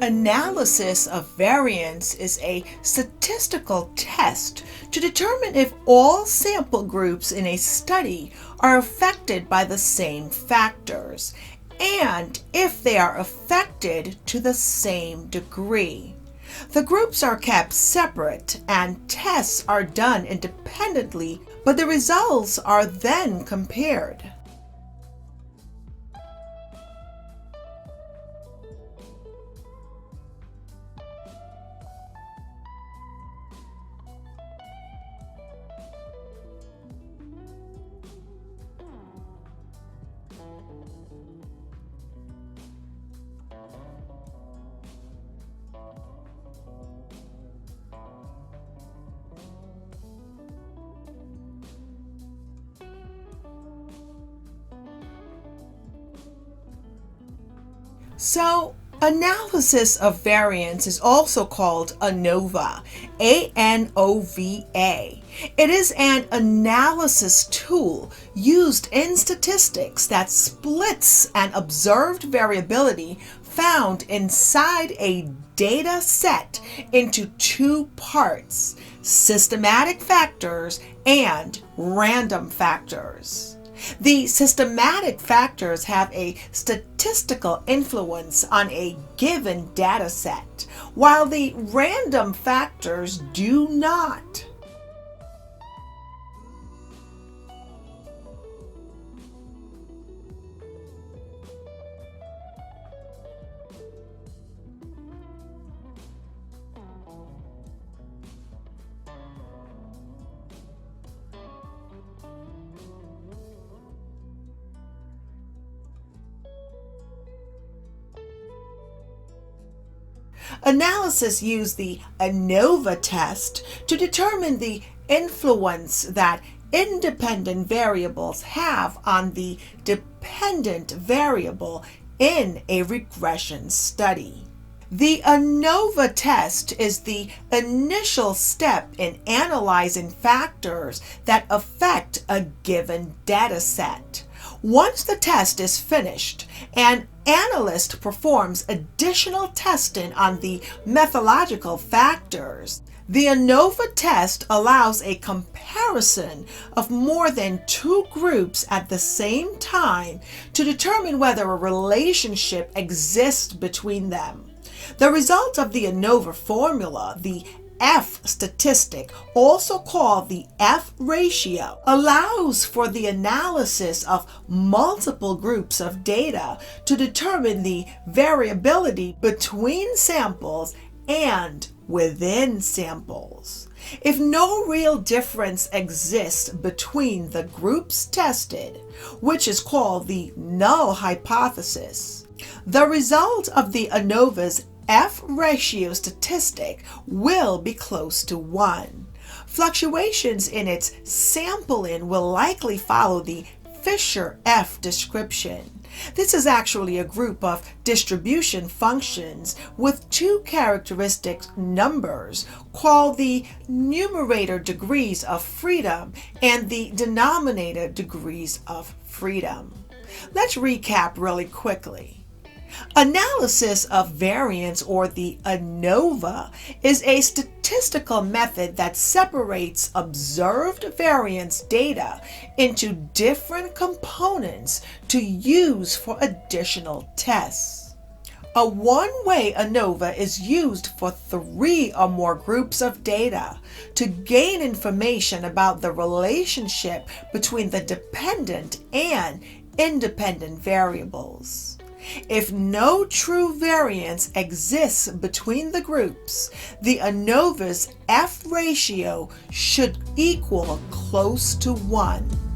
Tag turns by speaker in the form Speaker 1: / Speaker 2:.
Speaker 1: Analysis of variance is a statistical test to determine if all sample groups in a study are affected by the same factors, and if they are affected to the same degree. The groups are kept separate and tests are done independently, but the results are then compared. So, analysis of variance is also called ANOVA, A-N-O-V-A. It is an analysis tool used in statistics that splits an observed variability found inside a data set into two parts: systematic factors and random factors. The systematic factors have a statistical influence on a given data set, while the random factors do not. Analysis use the ANOVA test to determine the influence that independent variables have on the dependent variable in a regression study. The ANOVA test is the initial step in analyzing factors that affect a given data set. Once the test is finished, an analyst performs additional testing on the methodological factors. The ANOVA test allows a comparison of more than two groups at the same time to determine whether a relationship exists between them. The result of the ANOVA formula, the F statistic, also called the F ratio, allows for the analysis of multiple groups of data to determine the variability between samples and within samples. If no real difference exists between the groups tested, which is called the null hypothesis, the result of the ANOVA's F ratio statistic will be close to 1. Fluctuations in its sampling will likely follow the Fisher F description. This is actually a group of distribution functions with two characteristic numbers called the numerator degrees of freedom and the denominator degrees of freedom. Let's recap really quickly. Analysis of variance, or the ANOVA, is a statistical method that separates observed variance data into different components to use for additional tests. A one-way ANOVA is used for 3 or more groups of data to gain information about the relationship between the dependent and independent variables. If no true variance exists between the groups, the ANOVA's F ratio should equal close to 1.